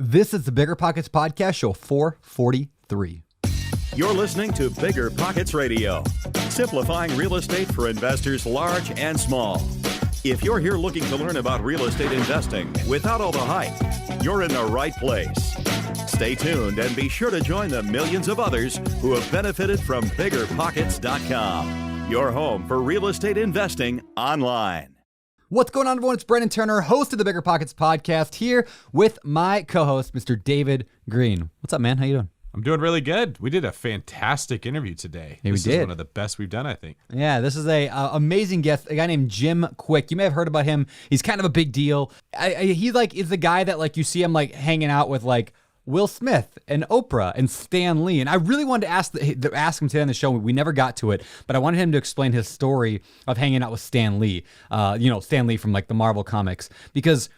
This is the BiggerPockets Podcast, show 443. You're listening to BiggerPockets Radio, simplifying real estate for investors large and small. If you're here looking to learn about real estate investing without all the hype, you're in the right place. Stay tuned and be sure to join the millions of others who have benefited from BiggerPockets.com, your home for real estate investing online. What's going on, everyone? It's Brendan Turner, host of the BiggerPockets Podcast, here with my co-host, Mr. David Green. What's up, man? How you doing? I'm doing really good. We did a fantastic interview today. Yeah, this we did. is one of the best we've done, I think. Yeah, this is a amazing guest, a guy named Jim Kwik. You may have heard about him. He's kind of a big deal. He is the guy that you see him hanging out with Will Smith and Oprah and Stan Lee. And I really wanted to ask him today on the show. We never got to it, but I wanted him to explain his story of hanging out with Stan Lee. Stan Lee from the Marvel comics, because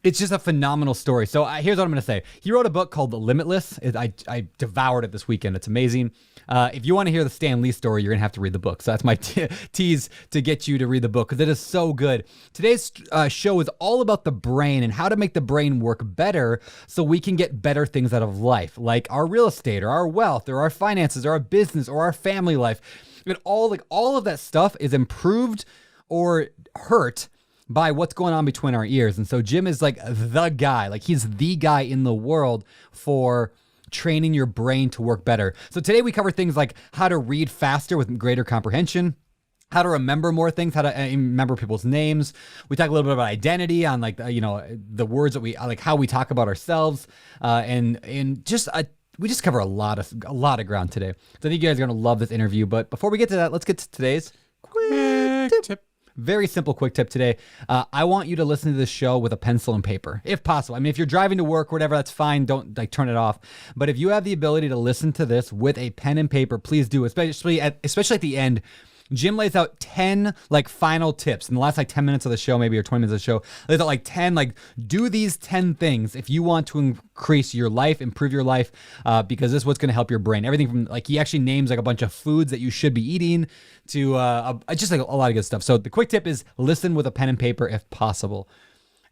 it's just a phenomenal story. So here's what I'm going to say. He wrote a book called Limitless. I devoured it this weekend. It's amazing. If you want to hear the Stan Lee story, you're going to have to read the book. So that's my tease to get you to read the book, because it is so good. Today's show is all about the brain and how to make the brain work better so we can get better things out of life, like our real estate or our wealth or our finances or our business or our family life. And all of that stuff is improved or hurt by what's going on between our ears. And so Jim is the guy, he's the guy in the world for training your brain to work better. So today we cover things like how to read faster with greater comprehension, how to remember more things, how to remember people's names. We talk a little bit about identity, on the words that we how we talk about ourselves, we just cover a lot of ground today. So I think you guys are going to love this interview. But before we get to that, let's get to today's quick tip. Very simple quick tip today. I want you to listen to this show with a pencil and paper, if possible. I mean, if you're driving to work or whatever, that's fine. Don't turn it off. But if you have the ability to listen to this with a pen and paper, please do. Especially at the end, Jim lays out 10 final tips in the last 10 minutes of the show, maybe, or 20 minutes of the show. Lays out 10, do these 10 things if you want to increase your life, improve your life, because this is what's going to help your brain. Everything from he actually names a bunch of foods that you should be eating to just a lot of good stuff. So the quick tip is listen with a pen and paper if possible.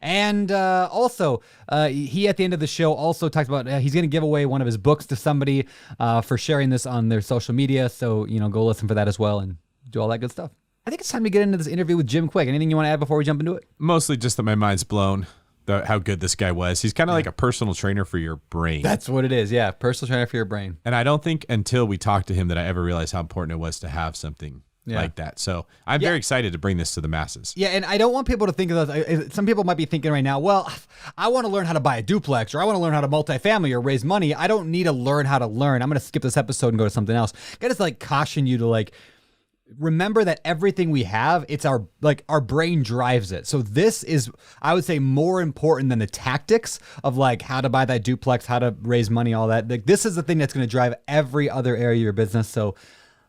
And also, he at the end of the show also talks about he's going to give away one of his books to somebody for sharing this on their social media. So, go listen for that as well and do all that good stuff. I think it's time to get into this interview with Jim Kwik. Anything you want to add before we jump into it? Mostly just that my mind's blown, how good this guy was. He's kind of like a personal trainer for your brain. That's what it is, yeah. Personal trainer for your brain. And I don't think until we talked to him that I ever realized how important it was to have something like that. So I'm very excited to bring this to the masses. Yeah, and I don't want people to think of those. Some people might be thinking right now, well, I want to learn how to buy a duplex, or I want to learn how to multifamily or raise money. I don't need to learn how to learn. I'm going to skip this episode and go to something else. I got to caution you to remember that everything we have, it's our brain drives it. So this is, I would say, more important than the tactics of how to buy that duplex, how to raise money, all that. This is the thing that's going to drive every other area of your business. So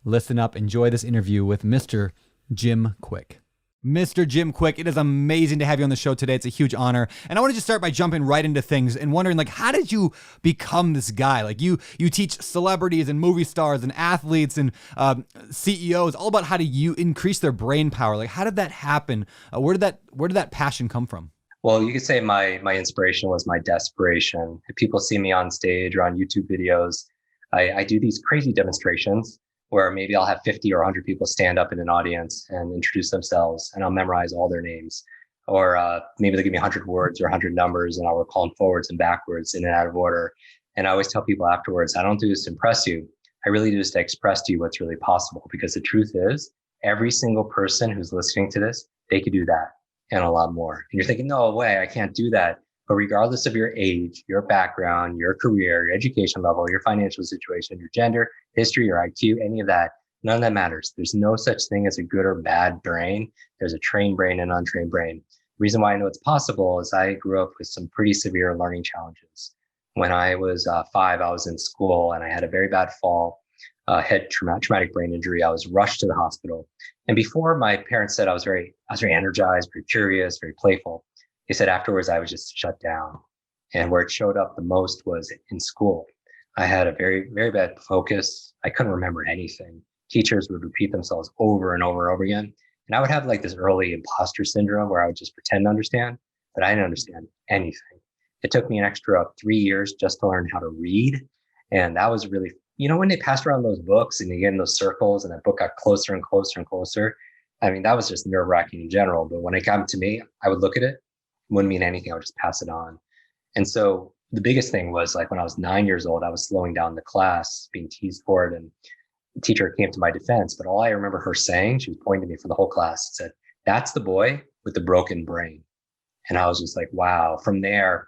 listen up, enjoy this interview with Mr. Jim Kwik. Mr. Jim Kwik, it is amazing to have you on the show today. It's a huge honor. And I want to just start by jumping right into things and wondering, how did you become this guy? You teach celebrities and movie stars and athletes and CEOs all about how to increase their brain power. How did that happen? Where did that passion come from? Well, you could say my inspiration was my desperation. If people see me on stage or on YouTube videos, I do these crazy demonstrations where maybe I'll have 50 or 100 people stand up in an audience and introduce themselves, and I'll memorize all their names. Or maybe they'll give me 100 words or 100 numbers, and I'll recall them forwards and backwards in and out of order. And I always tell people afterwards, I don't do this to impress you. I really do this to express to you what's really possible. Because the truth is, every single person who's listening to this, they could do that and a lot more. And you're thinking, no way, I can't do that. But regardless of your age, your background, your career, your education level, your financial situation, your gender, history, your IQ, any of that, none of that matters. There's no such thing as a good or bad brain. There's a trained brain and untrained brain. The reason why I know it's possible is I grew up with some pretty severe learning challenges. When I was 5, I was in school and I had a very bad fall, had traumatic brain injury. I was rushed to the hospital. And before, my parents said I was very energized, very curious, very playful. They said afterwards I was just shut down. And where it showed up the most was in school. I had a very, very bad focus. I couldn't remember anything. Teachers would repeat themselves over and over and over again. And I would have this early imposter syndrome where I would just pretend to understand, but I didn't understand anything. It took me an extra 3 years just to learn how to read. And that was really, when they passed around those books and you get in those circles and that book got closer and closer and closer, I mean, that was just nerve wracking in general. But when it came to me, I would look at it, wouldn't mean anything. I would just pass it on. And so the biggest thing was like when I was 9 years old, I was slowing down the class, being teased for it. And the teacher came to my defense. But all I remember her saying, she was pointing to me for the whole class, said, "That's the boy with the broken brain." And I was just like, wow. From there,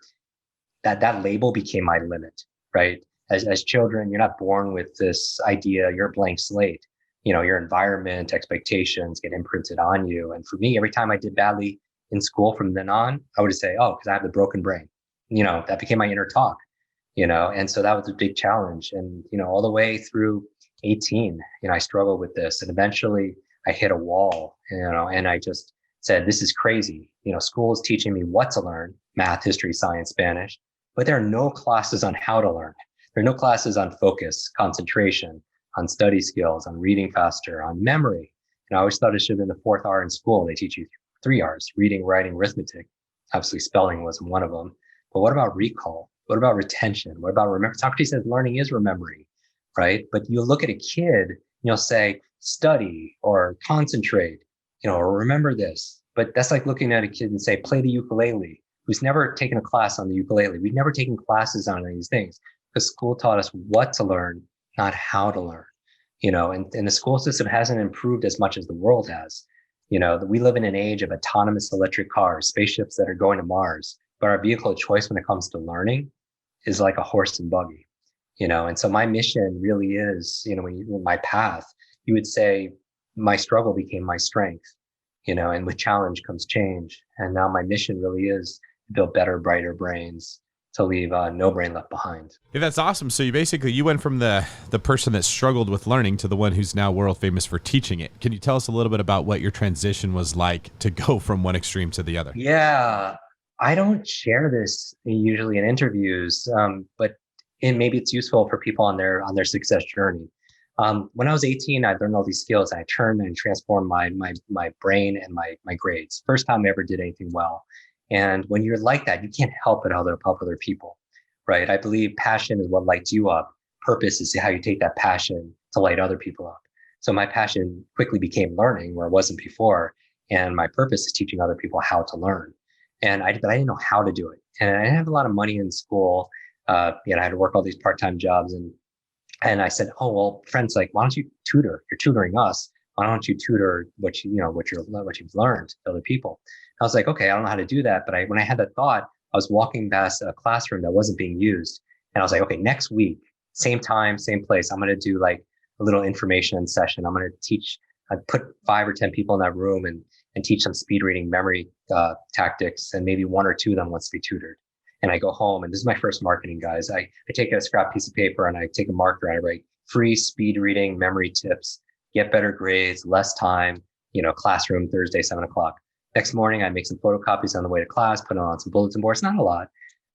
that label became my limit, right? As children, you're not born with this idea, you're a blank slate. Your environment, expectations get imprinted on you. And for me, every time I did badly in school from then on, I would say, oh, because I have the broken brain. That became my inner talk, and so that was a big challenge. And, all the way through 18, I struggled with this. And eventually I hit a wall, and I just said, this is crazy. School is teaching me what to learn, math, history, science, Spanish, but there are no classes on how to learn. There are no classes on focus, concentration, on study skills, on reading faster, on memory. And I always thought it should have been the fourth R in school. They teach you 3 R's, reading, writing, arithmetic. Obviously spelling wasn't one of them. But what about recall? What about retention? What about remember? Socrates says learning is remembering, right? But you look at a kid, and you'll say, study or concentrate, or remember this. But that's like looking at a kid and say, play the ukulele, who's never taken a class on the ukulele. We've never taken classes on any of these things because school taught us what to learn, not how to learn, and the school system hasn't improved as much as the world has. We live in an age of autonomous electric cars, spaceships that are going to Mars, but our vehicle of choice when it comes to learning is like a horse and buggy, and so my mission really is, my path, you would say my struggle became my strength, and with challenge comes change. And now my mission really is to build better, brighter brains, to leave no brain left behind. Yeah, that's awesome. So you went from the person that struggled with learning to the one who's now world famous for teaching it. Can you tell us a little bit about what your transition was like to go from one extreme to the other? Yeah, I don't share this usually in interviews, but maybe it's useful for people on their success journey. When I was 18, I learned all these skills. I turned and transformed my brain and my grades. First time I ever did anything well. And when you're like that, you can't help but help other people, right? I believe passion is what lights you up. Purpose is how you take that passion to light other people up. So my passion quickly became learning where it wasn't before. And my purpose is teaching other people how to learn. But I didn't know how to do it. And I didn't have a lot of money in school. I had to work all these part-time jobs. And I said, oh, well, friends, like, why don't you tutor? You're tutoring us. Why don't you tutor what you've learned to other people? I was like, okay, I don't know how to do that. But when I had that thought, I was walking past a classroom that wasn't being used. And I was like, okay, next week, same time, same place, I'm going to do like a little information session. I'm going to teach, I put 5 or 10 people in that room and teach them speed reading memory tactics. And maybe 1 or 2 of them wants to be tutored. And I go home, and this is my first marketing, guys. I take a scrap piece of paper and I take a marker and I write free speed reading memory tips, get better grades, less time, classroom Thursday, 7:00. Next morning, I make some photocopies on the way to class, put on some bulletin boards, not a lot.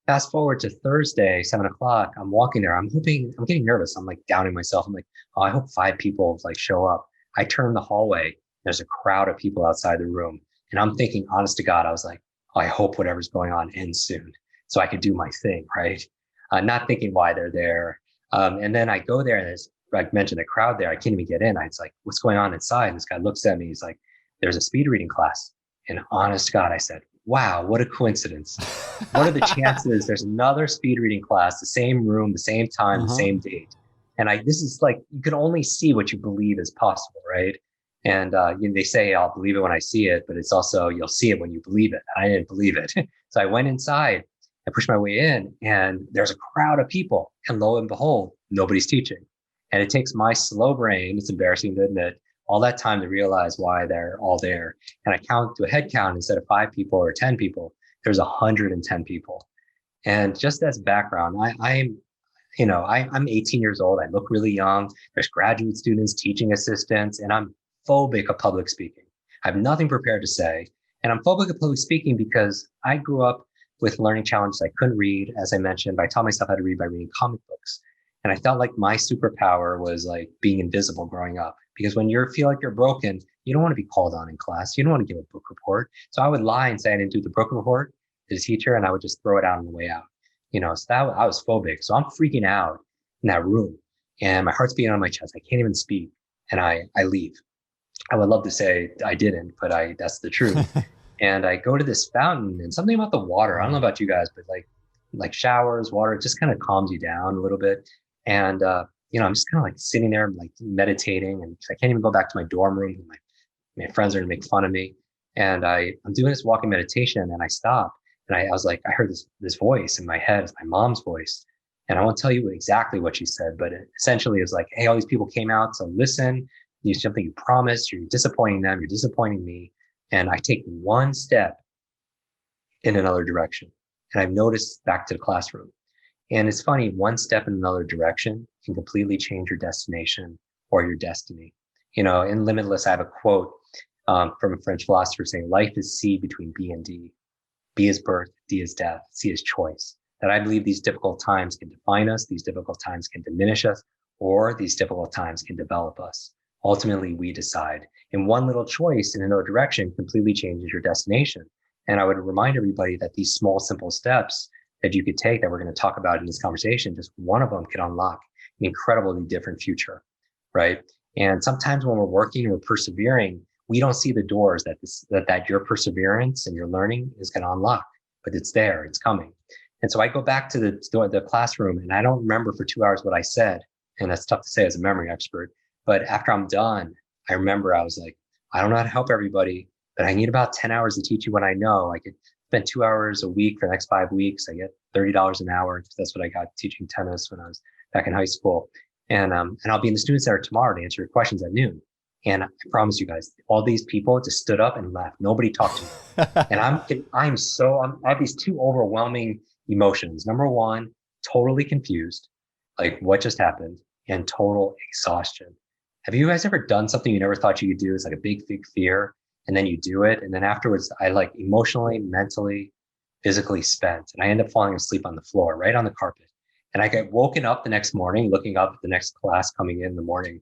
Fast forward to Thursday, 7:00. I'm walking there. I'm getting nervous. I'm like doubting myself. I'm like, oh, I hope 5 people like show up. I turn the hallway. There's a crowd of people outside the room. And I'm thinking, honest to God, I was like, oh, I hope whatever's going on ends soon so I could do my thing, right? Not thinking why they're there. And then I go there and there's, like mentioned, a crowd there. I can't even get in. It's like, what's going on inside? And this guy looks at me. He's like, there's a speed reading class. And honest to God, I said, wow, what a coincidence. What are the chances there's another speed reading class, the same room, the same time, the same date? And this is like, you can only see what you believe is possible, right? And they say, I'll believe it when I see it, but it's also, you'll see it when you believe it. I didn't believe it. So I went inside, I pushed my way in, and there's a crowd of people. And lo and behold, nobody's teaching. And it takes my slow brain, it's embarrassing to admit, all that time to realize why they're all there. And I count to a head count instead of 5 people or 10 people, there's 110 people. And just as background, I'm 18 years old. I look really young. There's graduate students, teaching assistants, and I'm phobic of public speaking. I have nothing prepared to say. And I'm phobic of public speaking because I grew up with learning challenges. I couldn't read, as I mentioned, but I taught myself how to read by reading comic books. And I felt like my superpower was like being invisible growing up. Because when you feel like you're broken, you don't want to be called on in class. You don't want to give a book report. So I would lie and say I didn't do the book report. to the teacher, and I would just throw it out on the way out. So that I was phobic. So I'm freaking out in that room, and my heart's beating on my chest. I can't even speak, and I leave. I would love to say I didn't, but that's the truth. And I go to this fountain, and something about the water, I don't know about you guys, but like showers, water, it just kind of calms you down a little bit. And I'm just kind of like sitting there, like meditating, and I can't even go back to my dorm room. My friends are gonna make fun of me. And I'm doing this walking meditation, and I stop, and I was like, I heard this voice in my head, it's my mom's voice. And I won't tell you exactly what she said, but essentially it was like, hey, all these people came out to listen. You something you promised, you're disappointing them, you're disappointing me. And I take one step in another direction. And I've noticed back to the classroom. And it's funny, one step in another direction can completely change your destination or your destiny. In Limitless, I have a quote from a French philosopher saying, life is C between B and D. B is birth, D is death, C is choice. That I believe these difficult times can define us, these difficult times can diminish us, or these difficult times can develop us. Ultimately, we decide. And one little choice in another direction completely changes your destination. And I would remind everybody that these small, simple steps that you could take that we're going to talk about in this conversation, just one of them can unlock an incredibly different future, right? And sometimes when we're working and we're persevering, we don't see the doors that your perseverance and your learning is going to unlock, but it's there, it's coming. And so I go back to the classroom, and I don't remember for 2 hours what I said. And that's tough to say as a memory expert. But after I'm done, I remember I was like, I don't know how to help everybody, but I need about 10 hours to teach you what I know. I could spend 2 hours a week for the next 5 weeks. I get $30 an hour, because that's what I got teaching tennis when I was back in high school. And I'll be in the student center tomorrow to answer your questions at noon. And I promise you guys, all these people just stood up and left. Nobody talked to me. And I have these two overwhelming emotions. Number one, totally confused, like what just happened, and total exhaustion. Have you guys ever done something you never thought you could do? It's like a big fear, and then you do it, and then afterwards, I like emotionally, mentally, physically spent, and I end up falling asleep on the floor, right on the carpet. And I get woken up the next morning, looking up at the next class coming in the morning,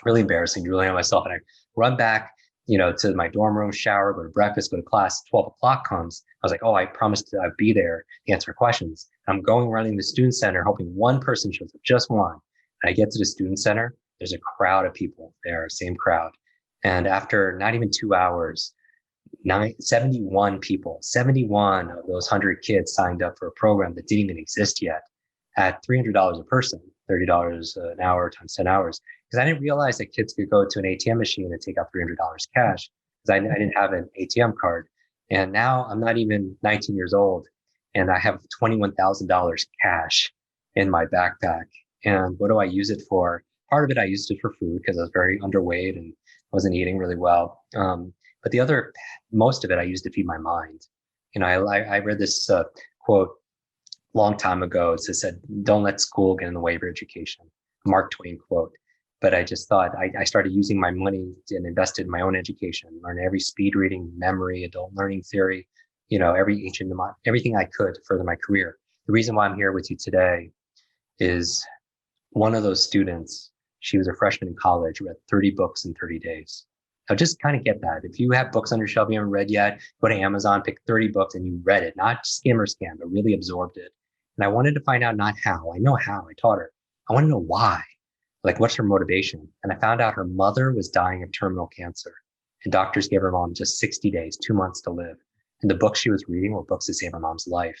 really embarrassing, really on myself, and I run back, to my dorm room, shower, go to breakfast, go to class. 12 o'clock comes. I was like, oh, I promised I'd be there to answer questions. I'm running the student center, hoping one person shows up, just one. And I get to the student center. There's a crowd of people there, same crowd. And after not even 2 hours, 71 people, 71 of those 100 kids signed up for a program that didn't even exist yet at $300 a person, $30 an hour times 10 hours. Because I didn't realize that kids could go to an ATM machine and take out $300 cash, because I didn't have an ATM card. And now I'm not even 19 years old, and I have $21,000 cash in my backpack. And what do I use it for? Part of it, I used it for food, because I was very underweight and wasn't eating really well. But most of it, I used to feed my mind. I read this quote a long time ago. It said, don't let school get in the way of your education. Mark Twain quote. But I just thought I started using my money and invested in my own education, learn every speed reading, memory, adult learning theory, everything I could to further my career. The reason why I'm here with you today is one of those students. She was a freshman in college, read 30 books in 30 days. Now just kind of get that. If you have books on your shelf you haven't read yet, go to Amazon, pick 30 books and you read it, not skim or scan, but really absorbed it. And I wanted to find out not how. I know how, I taught her. I want to know why. Like, what's her motivation? And I found out her mother was dying of terminal cancer, and doctors gave her mom just 60 days, 2 months to live. And the books she was reading were books to save her mom's life.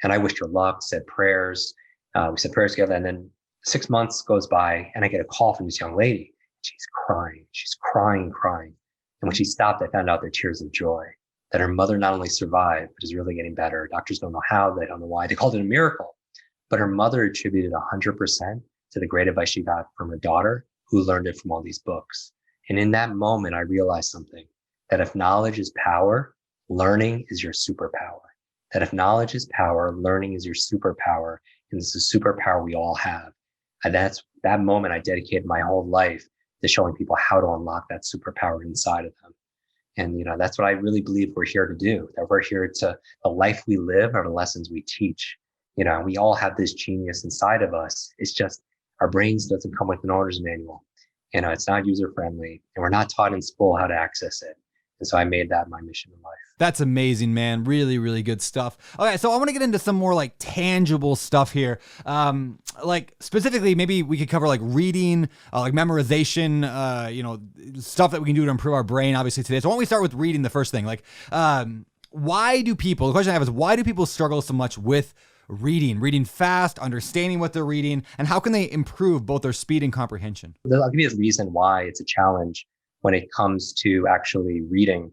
And I wished her luck, said prayers. We said prayers together. And then 6 months goes by, and I get a call from this young lady. She's crying. She's crying. And when she stopped, I found out they're tears of joy, that her mother not only survived, but is really getting better. Doctors don't know how, they don't know why. They called it a miracle. But her mother attributed 100% to the great advice she got from her daughter, who learned it from all these books. And in that moment, I realized something, that if knowledge is power, learning is your superpower. That if knowledge is power, learning is your superpower. And it's a superpower we all have. And that's that moment I dedicated my whole life to showing people how to unlock that superpower inside of them. And, that's what I really believe we're here to do, that we're here to, the life we live are the lessons we teach. We all have this genius inside of us. It's just, our brains doesn't come with an owner's manual. It's not user friendly, and we're not taught in school how to access it. And so I made that my mission in life. That's amazing, man. Really, really good stuff. Okay, so I want to get into some more like tangible stuff here. Like specifically, maybe we could cover like reading, like memorization, stuff that we can do to improve our brain, obviously today. So why don't we start with reading the first thing? Like, the question I have is, why do people struggle so much with reading fast, understanding what they're reading, and how can they improve both their speed and comprehension? I'll give you the reason why it's a challenge when it comes to actually reading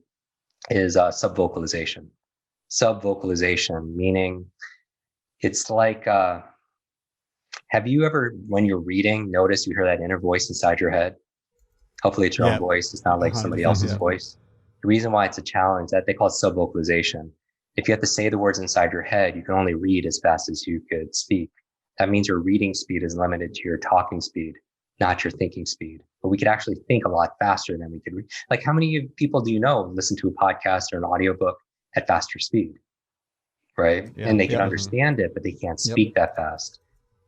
is subvocalization. Subvocalization, meaning it's like, have you ever, when you're reading, notice you hear that inner voice inside your head? Hopefully it's your own voice. It's not like somebody else's voice. The reason why it's a challenge that they call it subvocalization. If you have to say the words inside your head, you can only read as fast as you could speak. That means your reading speed is limited to your talking speed, not your thinking speed. But we could actually think a lot faster than we could read. Like, how many people do you know listen to a podcast or an audiobook at faster speed, right? Yeah, and they can understand it, but they can't speak that fast.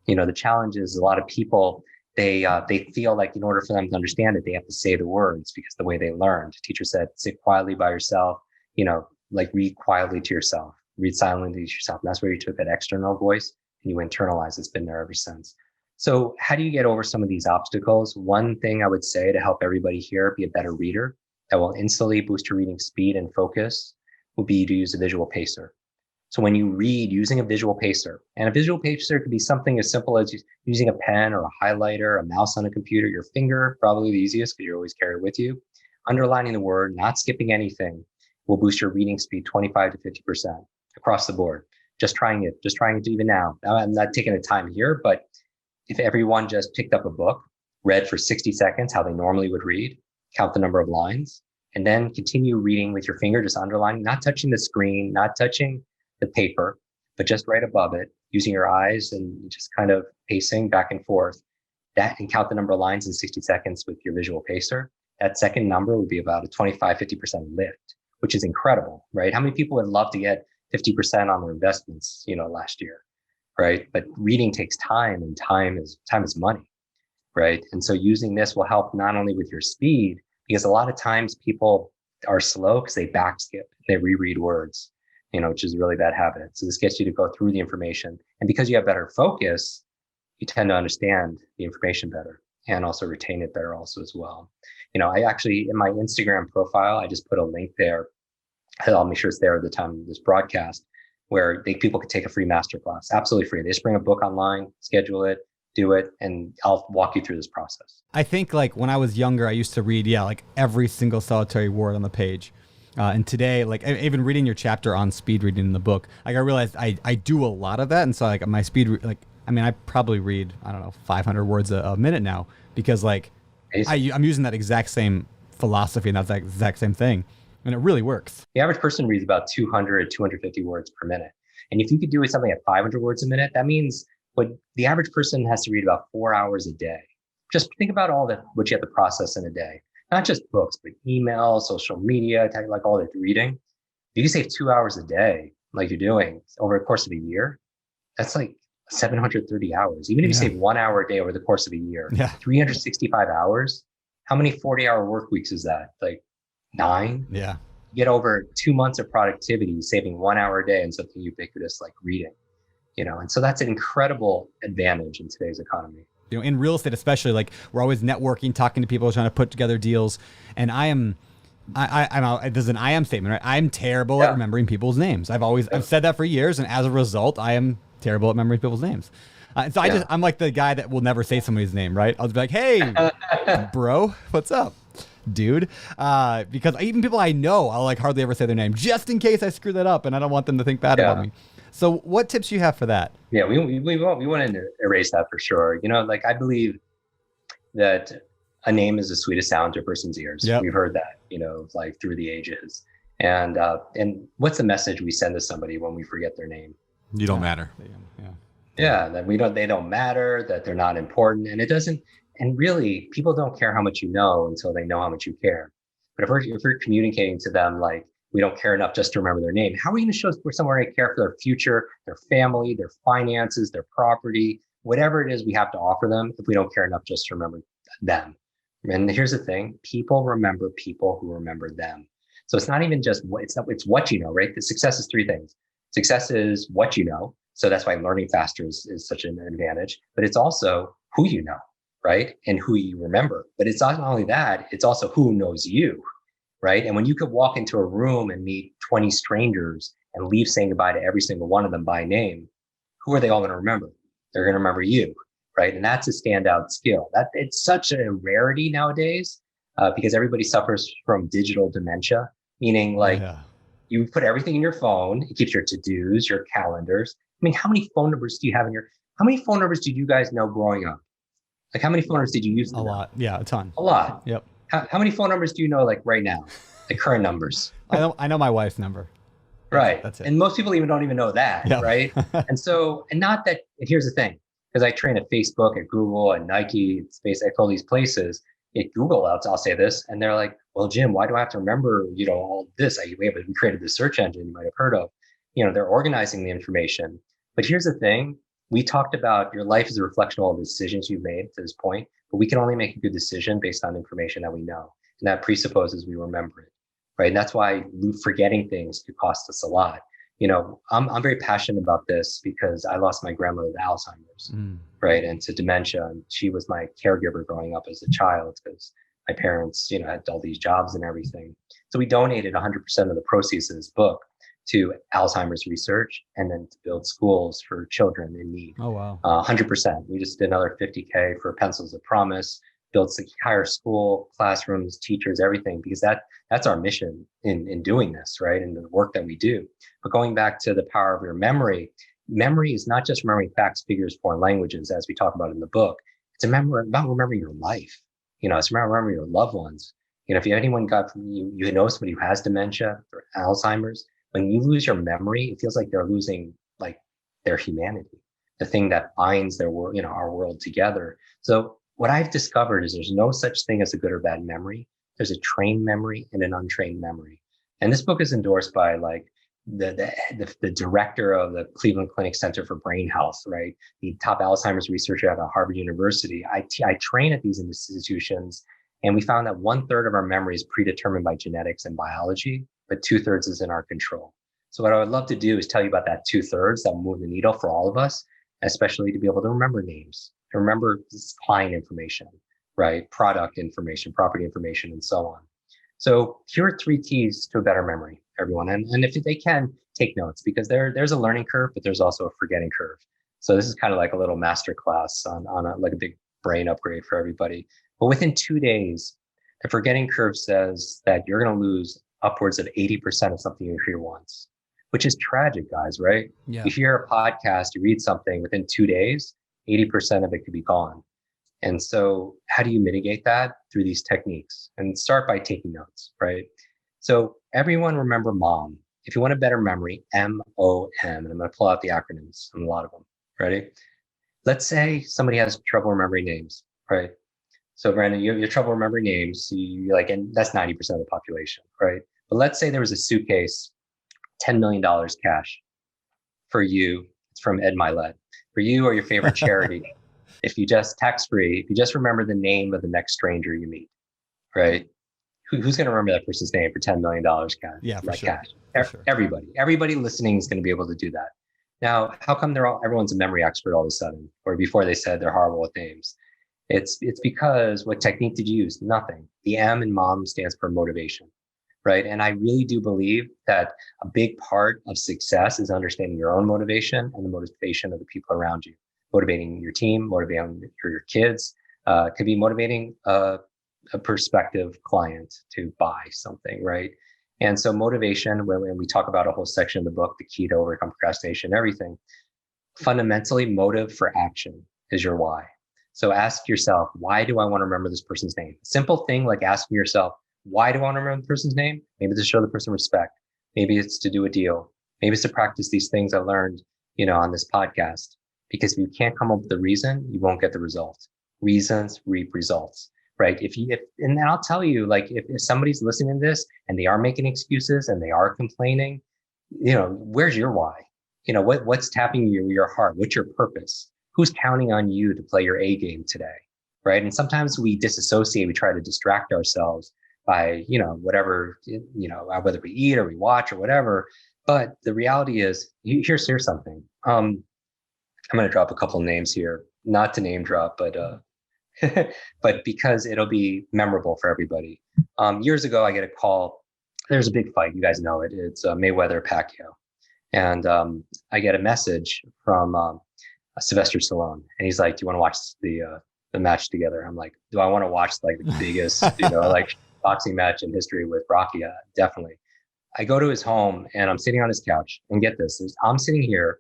The challenge is a lot of people, they feel like in order for them to understand it, they have to say the words because the way they learned. Teacher said, sit quietly by yourself, like read quietly to yourself, read silently to yourself. And that's where you took that external voice and you internalize. It's been there ever since. So how do you get over some of these obstacles? One thing I would say to help everybody here be a better reader that will instantly boost your reading speed and focus would be to use a visual pacer. So when you read using a visual pacer, and a visual pacer could be something as simple as using a pen or a highlighter, a mouse on a computer, your finger, probably the easiest because you always carry it with you. Underlining the word, not skipping anything, will boost your reading speed 25 to 50% across the board. Just trying it even now. I'm not taking the time here, but if everyone just picked up a book, read for 60 seconds how they normally would read, count the number of lines, and then continue reading with your finger, just underlining, not touching the screen, not touching the paper, but just right above it, using your eyes and just kind of pacing back and forth, that and count the number of lines in 60 seconds with your visual pacer. That second number would be about a 25, 50% lift, which is incredible, right? How many people would love to get 50% on their investments, last year? Right? But reading takes time, and time is money, right? And so using this will help not only with your speed, because a lot of times people are slow because they backskip, they reread words, which is a really bad habit. So this gets you to go through the information. And because you have better focus, you tend to understand the information better and also retain it better also as well. I actually, in my Instagram profile, I just put a link there. I'll make sure it's there at the time of this broadcast, where people could take a free masterclass, absolutely free. They just bring a book online, schedule it, do it, and I'll walk you through this process. I think like when I was younger, I used to read, like every single solitary word on the page. And today, like even reading your chapter on speed reading in the book, like I realized I do a lot of that. And so like my speed, I probably read, 500 words a minute now because like I'm using that exact same philosophy and that's the exact same thing. And it really works. The average person reads about 200, 250 words per minute. And if you could do something at 500 words a minute, that means what the average person has to read about 4 hours a day. Just think about all that, what you have to process in a day. Not just books, but email, social media, like all that reading. If you save 2 hours a day, like you're doing over the course of a year, that's like 730 hours. Even if you save 1 hour a day over the course of a year, 365 hours, how many 40-hour work weeks is that? Like 9? Yeah. You get over 2 months of productivity, saving 1 hour a day in something ubiquitous like reading, and so that's an incredible advantage in today's economy. In real estate, especially, like we're always networking, talking to people, trying to put together deals. And this is an I am statement, right? I'm terrible at remembering people's names. I've said that for years. And as a result, I am terrible at remembering people's names. And so I'm like the guy that will never say somebody's name, right? I'll just be like, hey, bro, what's up, dude? Because even people I know, I'll like hardly ever say their name just in case I screw that up and I don't want them to think bad about me. So what tips do you have for that? Yeah, we want to erase that for sure. Like I believe that a name is the sweetest sound to a person's ears. Yep. We've heard that, like through the ages. And what's the message we send to somebody when we forget their name? You don't matter. That they don't matter, that they're not important. And it doesn't, and really people don't care how much you know until they know how much you care. But if we're communicating to them, like, we don't care enough just to remember their name, how are we going to show someone to care for their future, their family, their finances, their property, whatever it is we have to offer them if we don't care enough just to remember them? And here's the thing, people remember people who remember them. So it's not even just it's what you know, right? The success is three things. Success is what you know. So that's why learning faster is such an advantage, but it's also who you know, right? And who you remember. But it's not only that, it's also who knows you, right? And when you could walk into a room and meet 20 strangers and leave saying goodbye to every single one of them by name, who are they all going to remember? They're going to remember you, right? And that's a standout skill. That it's such a rarity nowadays because everybody suffers from digital dementia, meaning like you put everything in your phone. It keeps your to-dos, your calendars. I mean, how many phone numbers do you have how many phone numbers did you guys know growing up? Like, how many phone numbers did you use? A lot. Yeah, a ton. A lot. Yep. How many phone numbers do you know, like right now, like current numbers? I know my wife's number. Right. That's it. And most people don't even know that. Yeah. Right. And not that, and here's the thing, because I train at Facebook, at Google, at Nike, SpaceX, all these places. At Google, I'll say this, and they're like, well, Jim, why do I have to remember, all this? We created the search engine you might have heard of. They're organizing the information. But here's the thing. We talked about your life is a reflection of all the decisions you've made to this point, but we can only make a good decision based on information that we know. And that presupposes we remember it, right? And that's why forgetting things could cost us a lot. I'm very passionate about this because I lost my grandmother to Alzheimer's, right? And to dementia. And she was my caregiver growing up as a child because my parents, had all these jobs and everything. So we donated 100% of the proceeds of this book to Alzheimer's research and then to build schools for children in need. Oh, wow. 100%. We just did another $50K for Pencils of Promise, built the entire school, classrooms, teachers, everything, because that's our mission in doing this, right? And the work that we do. But going back to the power of your memory is not just remembering facts, figures, foreign languages, as we talk about in the book. It's about remembering your life. It's about remembering your loved ones. If you have anyone you know somebody who has dementia or Alzheimer's, when you lose your memory, it feels like they're losing like their humanity, the thing that binds their world, our world together. So what I've discovered is there's no such thing as a good or bad memory. There's a trained memory and an untrained memory. And this book is endorsed by like the director of the Cleveland Clinic Center for Brain Health, right? The top Alzheimer's researcher at Harvard University. I train at these institutions, and we found that 1/3 of our memory is predetermined by genetics and biology, but 2/3 is in our control. So what I would love to do is tell you about that 2/3 that will move the needle for all of us, especially to be able to remember names, to remember client information, right? Product information, property information, and so on. So here are 3 keys to a better memory, everyone. And if they can, take notes, because there's a learning curve, but there's also a forgetting curve. So this is kind of like a little master class on like a big brain upgrade for everybody. But within 2 days, the forgetting curve says that you're going to lose upwards of 80% of something you hear once, which is tragic, guys, right? Yeah. You hear a podcast, you read something, within 2 days, 80% of it could be gone. And so how do you mitigate that? Through these techniques, and start by taking notes, right? So everyone remember MOM. If you want a better memory, MOM, and I'm going to pull out the acronyms, and a lot of them. Ready? Let's say somebody has trouble remembering names, right? So Brandon, you have trouble remembering names, and that's 90% of the population, right? But let's say there was a suitcase, $10 million cash for you. It's from Ed Milet. For you or your favorite charity. If you just tax-free, if you just remember the name of the next stranger you meet, right? Who's going to remember that person's name for $10 million cash? Yeah, for sure. Cash. For sure. Everybody listening is going to be able to do that. Now, how come everyone's a memory expert all of a sudden? Or before they said they're horrible with names? It's because what technique did you use? Nothing. The M in MOM stands for motivation, right? And I really do believe that a big part of success is understanding your own motivation and the motivation of the people around you. Motivating your team, motivating your kids, could be motivating a prospective client to buy something, right? And so motivation, when we talk about a whole section of the book, the key to overcome procrastination, everything, fundamentally motive for action is your why. So ask yourself, why do I want to remember this person's name? Simple thing like asking yourself, why do I want to remember the person's name? Maybe to show the person respect. Maybe it's to do a deal. Maybe it's to practice these things I learned, on this podcast. Because if you can't come up with the reason, you won't get the result. Reasons reap results, right? And then I'll tell you, like, if somebody's listening to this and they are making excuses and they are complaining, where's your why? What's tapping your heart? What's your purpose? Who's counting on you to play your A game today, right? And sometimes we disassociate. We try to distract ourselves by, whatever, whether we eat or we watch or whatever. But the reality is, here's something. I'm going to drop a couple names here, not to name drop, but but because it'll be memorable for everybody. Years ago, I get a call. There's a big fight. You guys know it. It's Mayweather Pacquiao. And I get a message from Sylvester Stallone. And he's like, do you want to watch the match together? I'm like, do I want to watch like the biggest, like boxing match in history with Rocky? Definitely. I go to his home and I'm sitting on his couch, and get this, I'm sitting here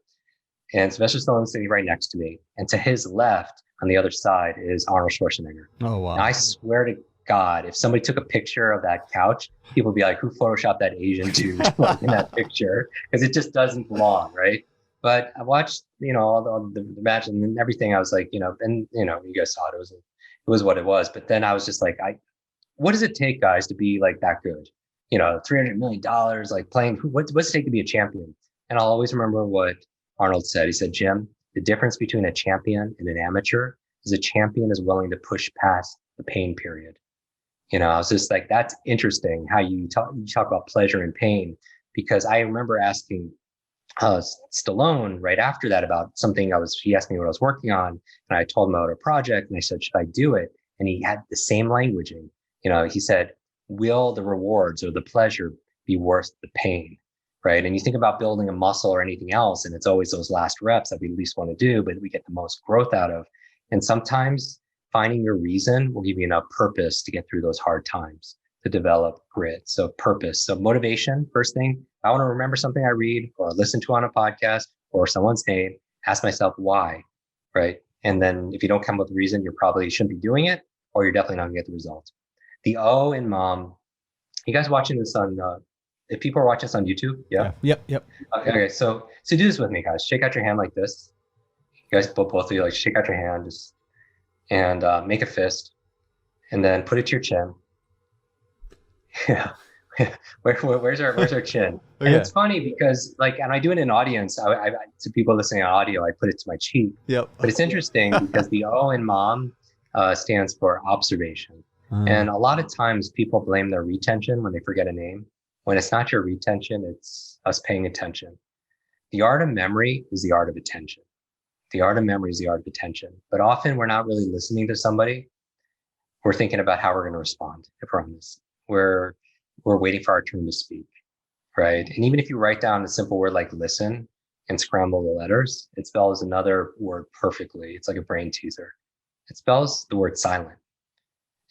and Sylvester Stallone's sitting right next to me. And to his left on the other side is Arnold Schwarzenegger. Oh, wow. And I swear to God, if somebody took a picture of that couch, people would be like, who photoshopped that Asian dude in that picture? Because it just doesn't belong, right? But I watched, all the match and everything. I was like, and you guys saw it. It was what it was. But then I was just like, what does it take, guys, to be like that good? $300 million, like playing. What's it take to be a champion? And I'll always remember what Arnold said. He said, Jim, the difference between a champion and an amateur is a champion is willing to push past the pain period. I was just like, that's interesting how you talk about pleasure and pain, because I remember asking Stallone right after that about something he asked me what I was working on, and I told him about a project, and I said, should I do it? And he had the same languaging. He said, will the rewards or the pleasure be worth the pain? Right. And you think about building a muscle or anything else, and it's always those last reps that we least want to do, but we get the most growth out of. And sometimes finding your reason will give you enough purpose to get through those hard times, to develop grit. So purpose. So motivation, first thing, I want to remember something I read or listen to on a podcast or someone's name, ask myself why, right? And then if you don't come up with a reason, you probably shouldn't be doing it, or you're definitely not going to get the result. The O in mom, you guys watching this on, if people are watching this on YouTube, yeah? Yep. Okay, so do this with me, guys. Shake out your hand like this. You guys, both of you, like shake out your hand, and make a fist, and then put it to your chin. Yeah. Where's our chin? Okay. And it's funny because and I do it in audience. I to people listening on audio, I put it to my cheek. Yep. But it's interesting because the O in mom stands for observation. And a lot of times people blame their retention when they forget a name. When it's not your retention, it's us paying attention. The art of memory is the art of attention. The art of memory is the art of attention. But often we're not really listening to somebody. We're thinking about how we're going to respond if we're on this. We're waiting for our turn to speak, right? And even if you write down a simple word like listen and scramble the letters, it spells another word perfectly. It's like a brain teaser. It spells the word silent.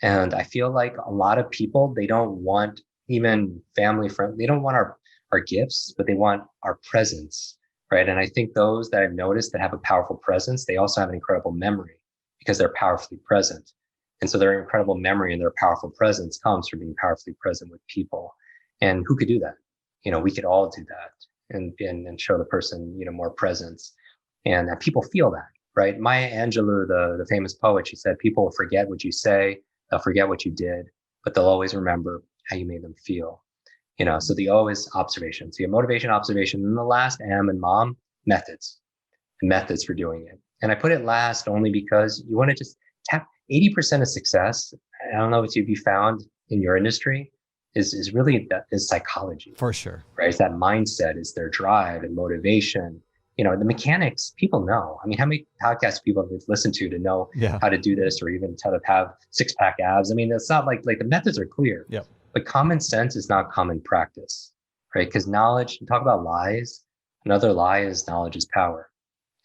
And I feel like a lot of people, they don't want even family friends, they don't want our gifts, but they want our presence, right? And I think those that I've noticed that have a powerful presence, they also have an incredible memory because they're powerfully present. And so their incredible memory and their powerful presence comes from being powerfully present with people. And who could do that? We could all do that and show the person, more presence. And people feel that, right? Maya Angelou, the famous poet, she said, people will forget what you say, they'll forget what you did, but they'll always remember how you made them feel. So the O is observation. So you have motivation, observation, and the last M in mom, methods. And methods for doing it. And I put it last only because you want to just tap 80% of success. I don't know what you've found in your industry is really is psychology. For sure. Right. It's that mindset, is their drive and motivation. The mechanics, people know. I mean, how many podcasts people have listened to know how to do this, or even how to have 6-pack abs? I mean, it's not like the methods are clear. Yep. But common sense is not common practice, right? Because knowledge, you talk about lies. Another lie is knowledge is power.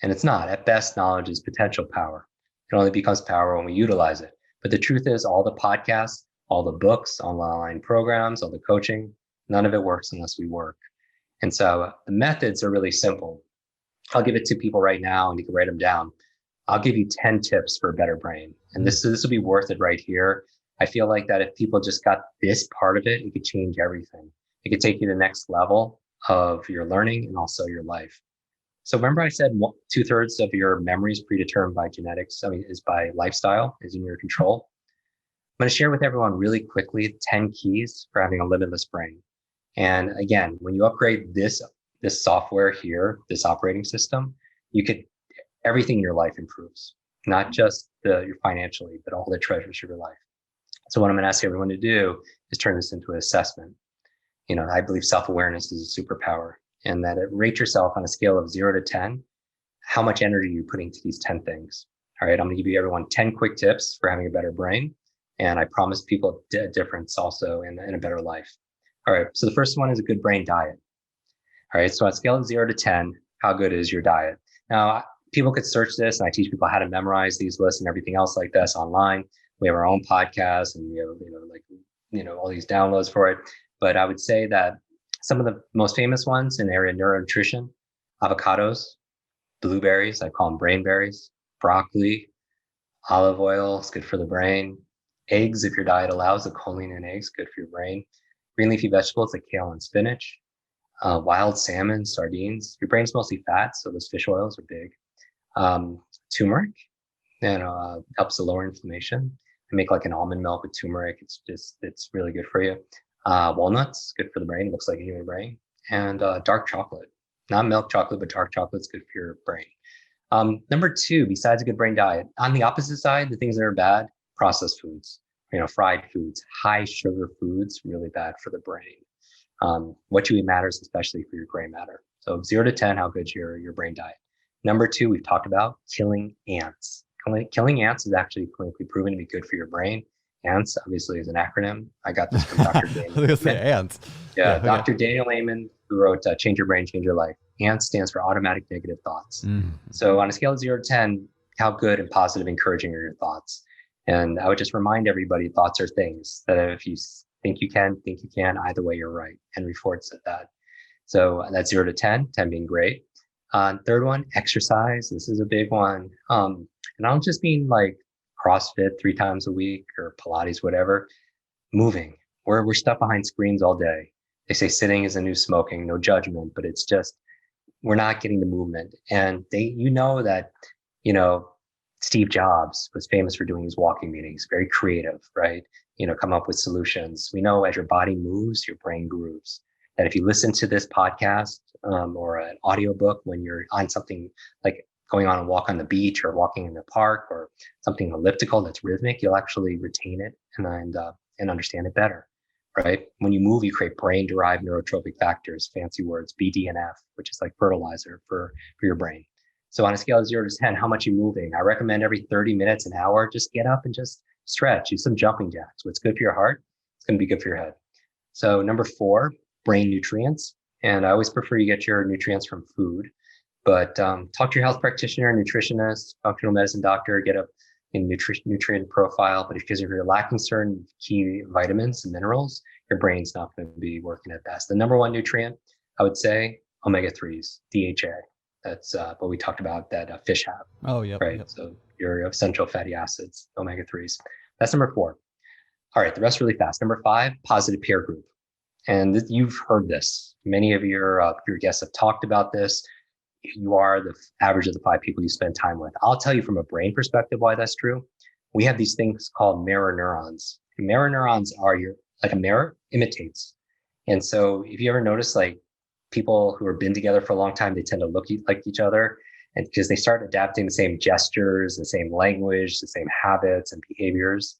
And it's not. At best, knowledge is potential power. It only becomes power when we utilize it. But the truth is, all the podcasts, all the books, online programs, all the coaching, none of it works unless we work. And so the methods are really simple. I'll give it to people right now, and you can write them down. I'll give you 10 tips for a better brain. And this will be worth it right here. I feel like that if people just got this part of it, it could change everything. It could take you to the next level of your learning and also your life. So remember I said 2/3 of your memory is predetermined by genetics, is by lifestyle, is in your control. I'm going to share with everyone really quickly 10 keys for having a limitless brain. And again, when you upgrade this software here, this operating system, everything in your life improves, not just your financially, but all the treasures of your life. So what I'm going to ask everyone to do is turn this into an assessment. I believe self-awareness is a superpower, and that it rate yourself on a scale of 0 to 10. How much energy are you putting to these 10 things? All right, I'm going to give you everyone 10 quick tips for having a better brain. And I promise people a difference also in a better life. All right, so the first one is a good brain diet. All right, so on a scale of 0 to 10, how good is your diet? Now, people could search this, and I teach people how to memorize these lists and everything else like this online. We have our own podcast, and we have, all these downloads for it. But I would say that some of the most famous ones in the area of neuronutrition: avocados, blueberries, I call them brain berries, broccoli, olive oil is good for the brain, eggs, if your diet allows, the choline in eggs, good for your brain, green leafy vegetables like kale and spinach, wild salmon, sardines. Your brain's mostly fat, so those fish oils are big. Turmeric, helps to lower inflammation. I make like an almond milk with turmeric. It's really good for you. Walnuts, good for the brain. Looks like a human brain. And dark chocolate, not milk chocolate, but dark chocolate's good for your brain. Number 2, besides a good brain diet, on the opposite side, the things that are bad, processed foods, fried foods, high sugar foods, really bad for the brain. What you eat matters, especially for your gray matter. So 0 to 10, how good's your brain diet? Number 2, we've talked about killing ants. Killing ants is actually clinically proven to be good for your brain. ANTS obviously is an acronym. I got this from Dr. Daniel. I was gonna say ants. Yeah, Dr. Daniel Amen, who wrote Change Your Brain, Change Your Life. ANTS stands for automatic negative thoughts. So on a scale of 0 to 10, how good and positive, encouraging are your thoughts? And I would just remind everybody, thoughts are things that if you think you can, either way, you're right. Henry Ford said that. So that's 0 to 10, 10 being great. Third one, exercise. This is a big one. And I don't just mean like CrossFit 3 times a week or Pilates, whatever. Moving. We're stuck behind screens all day. They say sitting is the new smoking, no judgment, but it's just, we're not getting the movement. And that, Steve Jobs was famous for doing these walking meetings, very creative, right? Come up with solutions. We know as your body moves, your brain grooves. That if you listen to this podcast or an audiobook when you're on something like going on a walk on the beach or walking in the park or something elliptical that's rhythmic, you'll actually retain it and understand it better, right? When you move, you create brain-derived neurotrophic factors, fancy words, BDNF, which is like fertilizer for your brain. So on a scale of 0 to 10, how much are you moving? I recommend every 30 minutes, an hour, just get up and just stretch, do some jumping jacks. What's good for your heart, it's going to be good for your head. So number 4, brain nutrients. And I always prefer you get your nutrients from food. But talk to your health practitioner, nutritionist, functional medicine doctor, get a nutrient profile. But because if you're lacking certain key vitamins and minerals, your brain's not going to be working at best. The number 1 nutrient, I would say, omega-3s, DHA. That's what we talked about that fish have. Oh, yeah. Right. Yep. So your essential fatty acids, omega-3s. That's number 4. All right. The rest really fast. Number 5, positive peer group. And you've heard this. Many of your guests have talked about this. You are the average of the 5 people you spend time with. I'll tell you from a brain perspective why that's true. We have these things called mirror neurons. Mirror neurons are like a mirror imitates. And so if you ever notice, like people who have been together for a long time, they tend to look like each other, and because they start adapting the same gestures, the same language, the same habits and behaviors.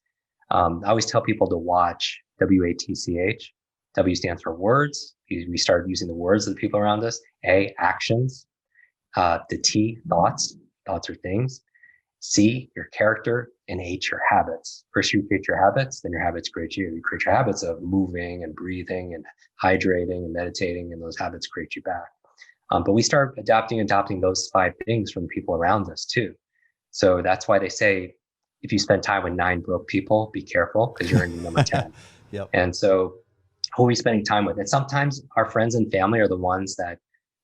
I always tell people to watch WATCH. W stands for words. We start using the words of the people around us. A, actions. The T, thoughts. Thoughts are things. C, your character. And H, your habits. First, you create your habits, then your habits create you. You create your habits of moving and breathing and hydrating and meditating, and those habits create you back. But we start adopting those 5 things from the people around us too. So that's why they say, if you spend time with 9 broke people, be careful because you're in number 10. Yep. And so who are we spending time with? And sometimes our friends and family are the ones that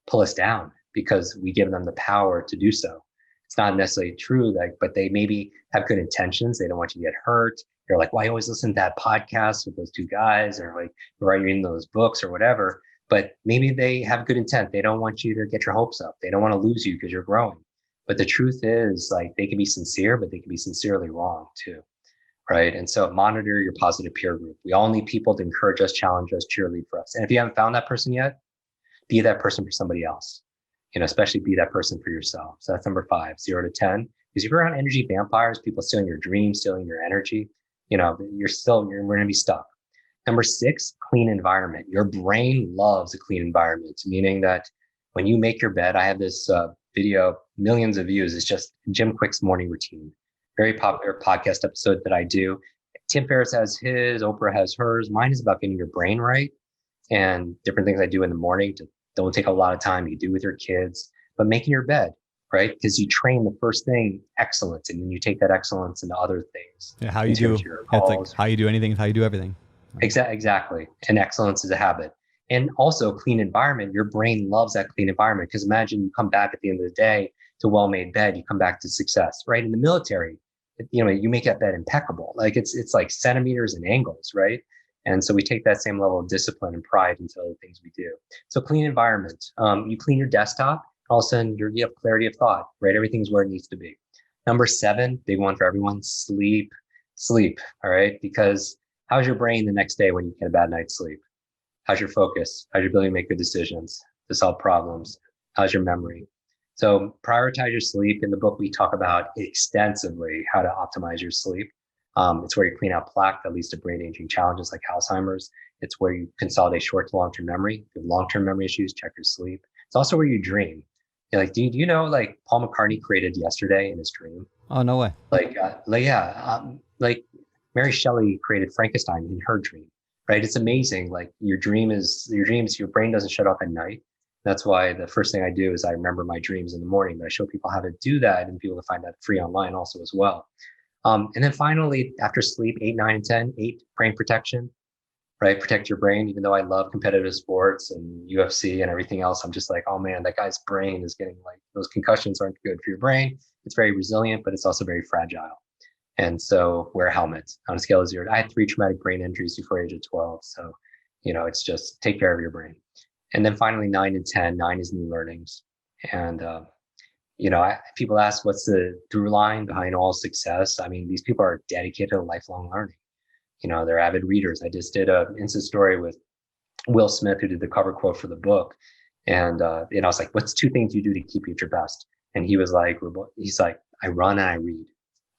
pull us down because we give them the power to do so. It's not necessarily true, but they maybe have good intentions. They don't want you to get hurt. They're like, why always listen to that podcast with those 2 guys, or like, why are you reading those books or whatever? But maybe they have good intent. They don't want you to get your hopes up. They don't want to lose you because you're growing. But the truth is, like, they can be sincere, but they can be sincerely wrong too. Right. And so monitor your positive peer group. We all need people to encourage us, challenge us, cheerlead for us. And if you haven't found that person yet, be that person for somebody else, especially be that person for yourself. So that's number 5, 0 to 10. Because if you're around energy vampires, people stealing your dreams, stealing your energy, we're going to be stuck. Number 6, clean environment. Your brain loves a clean environment, meaning that when you make your bed, I have this video, millions of views. It's just Jim Kwik's morning routine. Very popular podcast episode that I do. Tim Ferriss has his, Oprah has hers. Mine is about getting your brain right and different things I do in the morning to don't take a lot of time. You do with your kids, but making your bed, right? Because you train the first thing, excellence, and then you take that excellence into other things. Yeah, how you do. It's like how you do anything is how you do everything. Exactly. And excellence is a habit. And also clean environment. Your brain loves that clean environment because imagine you come back at the end of the day to well-made bed, you come back to success, right? In the military, you make that bed impeccable. Like it's like centimeters and angles, right? And so we take that same level of discipline and pride into the things we do. So clean environment. You clean your desktop, all of a sudden you have clarity of thought, right? Everything's where it needs to be. Number 7, big one for everyone, sleep. All right? Because how's your brain the next day when you get a bad night's sleep? How's your focus? How's your ability to make good decisions, to solve problems? How's your memory? So prioritize your sleep. In the book, we talk about extensively how to optimize your sleep. It's where you clean out plaque that leads to brain aging challenges like Alzheimer's. It's where you consolidate short to long-term memory. If you have long-term memory issues, check your sleep. It's also where you dream. Like, do you know, like Paul McCartney created Yesterday in his dream? Oh, no way. Like Mary Shelley created Frankenstein in her dream, right? It's amazing. Like your dreams, your brain doesn't shut off at night. That's why the first thing I do is I remember my dreams in the morning, but I show people how to do that and people to find that free online also as well. And then finally, after sleep, 8, 9, and 10, 8, brain protection, right? Protect your brain. Even though I love competitive sports and UFC and everything else, I'm just like, oh man, that guy's brain is getting like, those concussions aren't good for your brain. It's very resilient, but it's also very fragile. And so wear a helmet on a scale of 0. I had 3 traumatic brain injuries before the age of 12. So, it's just take care of your brain. And then finally, 9 and 10, 9 is new learnings. And, people ask, what's the through line behind all success? I mean, these people are dedicated to lifelong learning. They're avid readers. I just did an Insta story with Will Smith, who did the cover quote for the book. And, I was like, what's 2 things you do to keep you at your best? And he's like, I run and I read.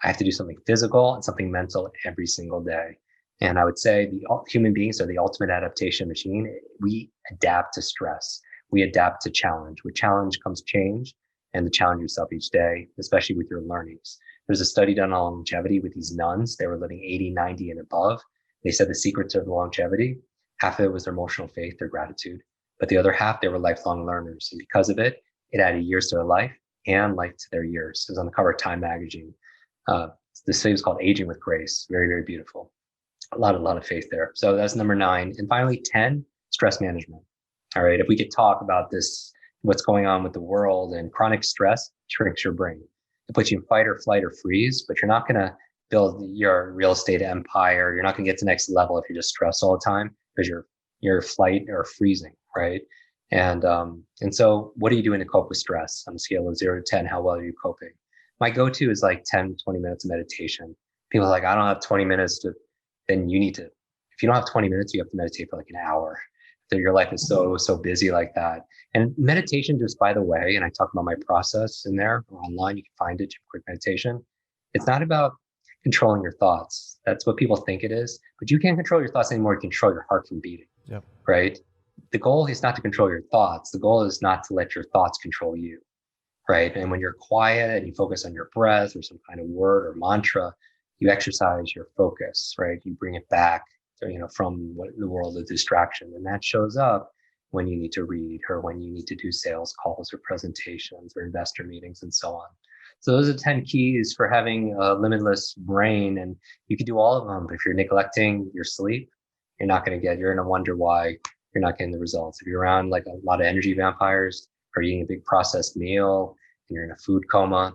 I have to do something physical and something mental every single day. And I would say human beings are the ultimate adaptation machine. We adapt to stress. We adapt to challenge. With challenge comes change, and to challenge yourself each day, especially with your learnings. There's a study done on longevity with these nuns. They were living 80, 90 and above. They said the secret to the longevity, half of it was their emotional faith, their gratitude, but the other half, they were lifelong learners. And because of it, it added years to their life and life to their years. It was on the cover of Time magazine. The study was called Aging with Grace. Very, very beautiful. A lot of faith there. So that's number 9. And finally, 10, stress management. All right. If we could talk about this, what's going on with the world, and chronic stress shrinks your brain. It puts you in fight or flight or freeze, but you're not going to build your real estate empire. You're not going to get to the next level if you're just stressed all the time because you're flight or freezing. Right. And so what are you doing to cope with stress on a scale of 0 to 10? How well are you coping? My go-to is like 10, 20 minutes of meditation. People are like, I don't have 20 minutes then you need to, if you don't have 20 minutes, you have to meditate for like an hour. So your life is so busy like that. And meditation, just by the way, and I talk about my process in there or online, you can find it, Jim Kwik Meditation. It's not about controlling your thoughts. That's what people think it is, but you can't control your thoughts anymore. You can control your heart from beating, Yep. Right? The goal is not to control your thoughts. The goal is not to let your thoughts control you, right? And when you're quiet and you focus on your breath or some kind of word or mantra, you exercise your focus, right? You bring it back, from the world of distraction. And that shows up when you need to read or when you need to do sales calls or presentations or investor meetings and so on. So those are 10 keys for having a limitless brain. And you can do all of them, but if you're neglecting your sleep, you're going to wonder why you're not getting the results. If you're around like a lot of energy vampires or eating a big processed meal and you're in a food coma,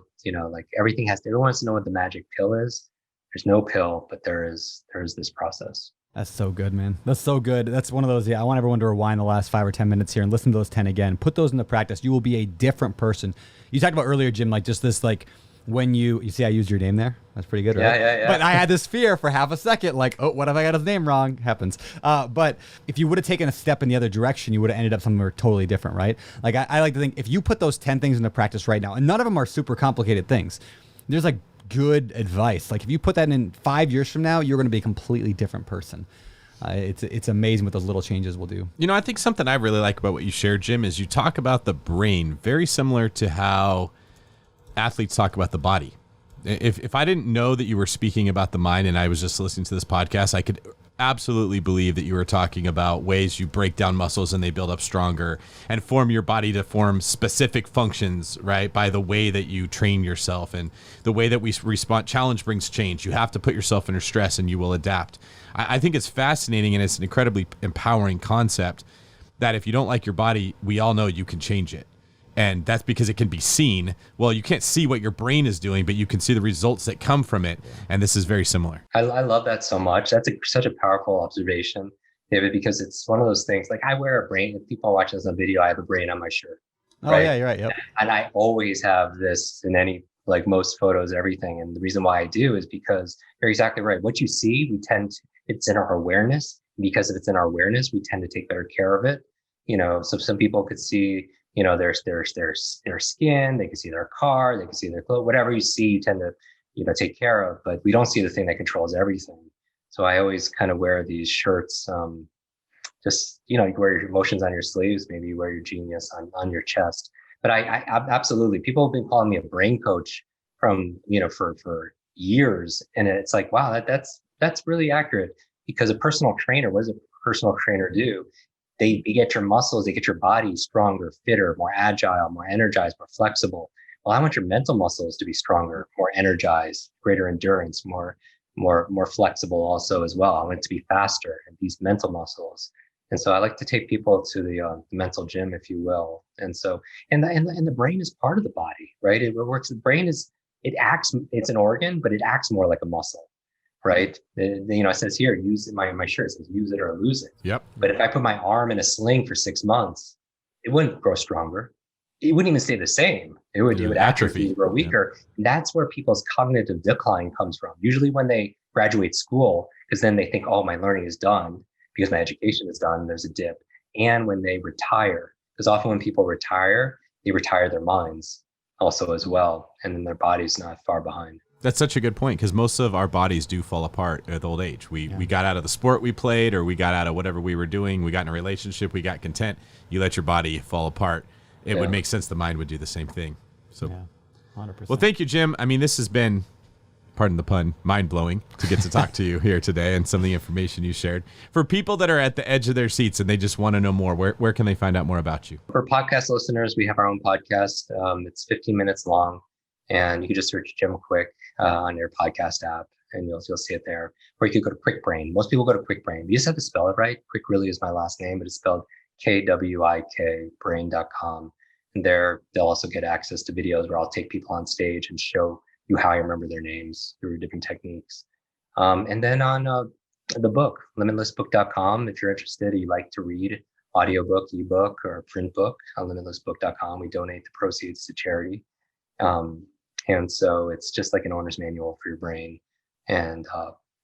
like everyone wants to know what the magic pill is. There's no pill, but there is this process. That's so good, man. That's so good. That's one of those, I want everyone to rewind the last 5 or 10 minutes here and listen to those 10 again. Put those into practice. You will be a different person. You talked about earlier, Jim, like just this, like when you see I used your name there? That's pretty good, right? Yeah. But I had this fear for half a second, like, oh, what if I got his name wrong? Happens. But if you would have taken a step in the other direction, you would have ended up somewhere totally different, right? Like I like to think if you put those 10 things into practice right now, and none of them are super complicated things. There's like good advice. Like if you put that in 5 years from now, you're going to be a completely different person. It's amazing what those little changes will do. You know, I think something I really like about what you shared, Jim, is you talk about the brain very similar to how athletes talk about the body. If I didn't know that you were speaking about the mind and I was just listening to this podcast, I could absolutely believe that you were talking about ways you break down muscles and they build up stronger and form your body to form specific functions, right? By the way that you train yourself and the way that we respond. Challenge brings change. You have to put yourself under stress and you will adapt. I think it's fascinating and it's an incredibly empowering concept that if you don't like your body, we all know you can change it. And that's because it can be seen. Well, you can't see what your brain is doing, but you can see the results that come from it. And this is very similar. I love that so much. That's such a powerful observation, David, because it's one of those things. Like I wear a brain. If people are watching this on video, I have a brain on my shirt. Oh, right? yeah, you're right. Yep. And I always have this in any, like most photos, everything. And the reason why I do is because you're exactly right. What you see, it's in our awareness. Because if it's in our awareness, we tend to take better care of it. So some people could see, their skin, they can see their car, they can see their clothes, whatever you see, you tend to, take care of, but we don't see the thing that controls everything. So I always kind of wear these shirts, you wear your emotions on your sleeves, maybe you wear your genius on your chest. But I absolutely, people have been calling me a brain coach from, for years. And it's like, wow, that's really accurate because a personal trainer, what does a personal trainer do? They get your muscles, they get your body stronger, fitter, more agile, more energized, more flexible. Well, I want your mental muscles to be stronger, more energized, greater endurance, more flexible also as well. I want it to be faster and these mental muscles. And so I like to take people to the mental gym, if you will. And so, and the brain is part of the body, right? It works. The brain it's an organ, but it acts more like a muscle. Right. It says here, use it, my shirt, it says use it or lose it. Yep. But if I put my arm in a sling for 6 months, it wouldn't grow stronger. It wouldn't even stay the same. It would atrophy, grow weaker. Yeah. And that's where people's cognitive decline comes from. Usually when they graduate school, because then they think, oh, my learning is done because my education is done. There's a dip. And when they retire, because often when people retire, they retire their minds also as well. And then their body's not far behind. That's such a good point because most of our bodies do fall apart at old age. We got out of the sport we played or we got out of whatever we were doing. We got in a relationship. We got content. You let your body fall apart. It would make sense the mind would do the same thing. So, 100%. Well, thank you, Jim. I mean, this has been, pardon the pun, mind-blowing to get to talk to you here today and some of the information you shared. For people that are at the edge of their seats and they just want to know more, where can they find out more about you? For podcast listeners, we have our own podcast. It's 15 minutes long. And you can just search Jim Kwik on your podcast app and you'll see it there. Or you could go to Kwik Brain. Most people go to Kwik Brain. You just have to spell it right. Kwik really is my last name, but it's spelled Kwik brain.com. And there they'll also get access to videos where I'll take people on stage and show you how I remember their names through different techniques. And then on the book, limitlessbook.com, if you're interested, you like to read audiobook, ebook, or print book on limitlessbook.com. We donate the proceeds to charity. And so it's just like an owner's manual for your brain. And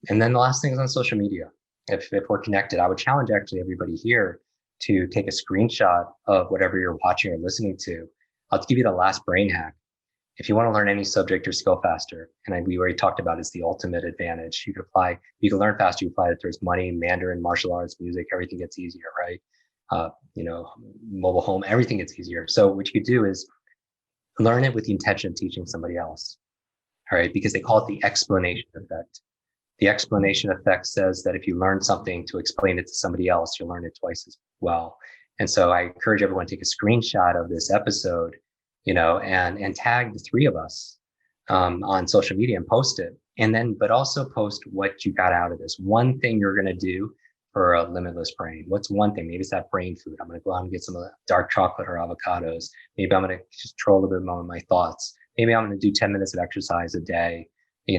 then the last thing is on social media. If we're connected, I would challenge actually everybody here to take a screenshot of whatever you're watching or listening to. I'll give you the last brain hack. If you want to learn any subject or skill faster, and we already talked about it's the ultimate advantage. You can learn faster, you apply it towards money, Mandarin, martial arts, music, everything gets easier, right? Mobile home, everything gets easier. So what you could do is learn it with the intention of teaching somebody else. All right. Because they call it the explanation effect. The explanation effect says that if you learn something to explain it to somebody else, you'll learn it twice as well. And so I encourage everyone to take a screenshot of this episode, and tag the three of us on social media and post it. But also post what you got out of this. One thing you're going to do for a limitless brain. What's one thing? Maybe it's that brain food. I'm going to go out and get some of the dark chocolate or avocados. Maybe I'm going to just control a little bit more of my thoughts. Maybe I'm going to do 10 minutes of exercise a day,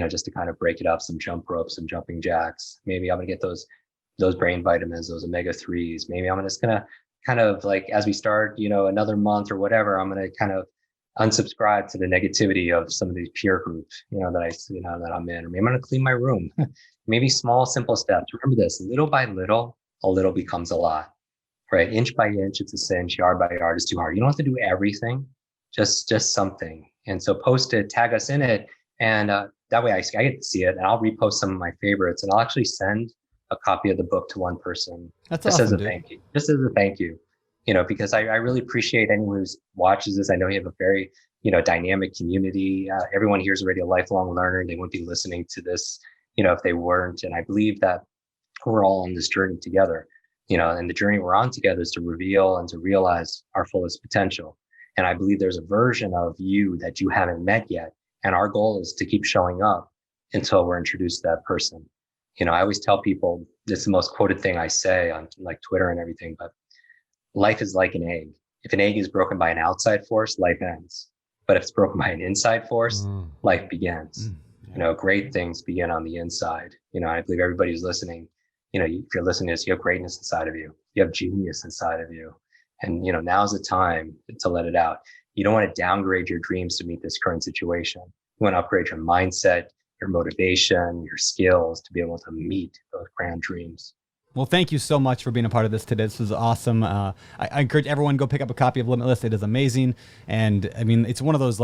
just to kind of break it up, some jump ropes, some jumping jacks. Maybe I'm going to get those brain vitamins, those omega-3s. Maybe I'm just going to kind of like, as we start, another month or whatever, I'm going to kind of unsubscribe to the negativity of some of these peer groups, that I'm in. Or maybe I'm going to clean my room. Maybe small, simple steps. Remember this, little by little, a little becomes a lot, right? Inch by inch, it's a cinch. Yard by yard is too hard. You don't have to do everything, just something. And so post it, tag us in it. And that way I get to see it, and I'll repost some of my favorites, and I'll actually send a copy of the book to one person. That's just awesome, as a dude. thank you. Just as a thank you. Because I really appreciate anyone who watches this. I know you have a very, dynamic community. Everyone here is already a lifelong learner. They wouldn't be listening to this, if they weren't. And I believe that we're all on this journey together, and the journey we're on together is to reveal and to realize our fullest potential. And I believe there's a version of you that you haven't met yet. And our goal is to keep showing up until we're introduced to that person. I always tell people, this is the most quoted thing I say on like Twitter and everything, but life is like an egg. If an egg is broken by an outside force, life ends. But if it's broken by an inside force, life begins. Great things begin on the inside. I believe everybody who's listening, if you're listening to this, you have greatness inside of you. You have genius inside of you. And, now's the time to let it out. You don't want to downgrade your dreams to meet this current situation. You want to upgrade your mindset, your motivation, your skills to be able to meet those grand dreams. Well, thank you so much for being a part of this today. This was awesome. I encourage everyone to go pick up a copy of Limitless. It is amazing. And I mean, it's one of those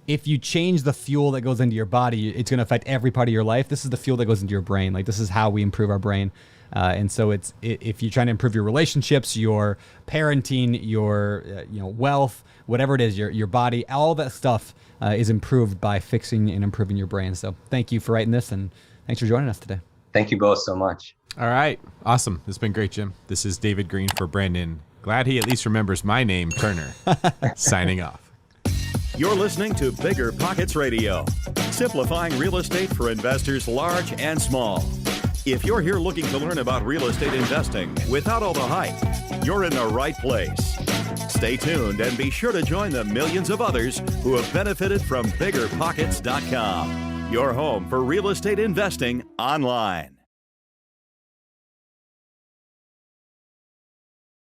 if you change the fuel that goes into your body, it's going to affect every part of your life. This is the fuel that goes into your brain. Like, this is how we improve our brain. And so if you're trying to improve your relationships, your parenting, your wealth, whatever it is, your body, all that stuff is improved by fixing and improving your brain. So thank you for writing this, and thanks for joining us today. Thank you both so much. All right. Awesome. This has been great, Jim. This is David Green for Brandon. Glad he at least remembers my name, Turner. Signing off. You're listening to BiggerPockets Radio, simplifying real estate for investors large and small. If you're here looking to learn about real estate investing without all the hype, you're in the right place. Stay tuned and be sure to join the millions of others who have benefited from BiggerPockets.com, your home for real estate investing online.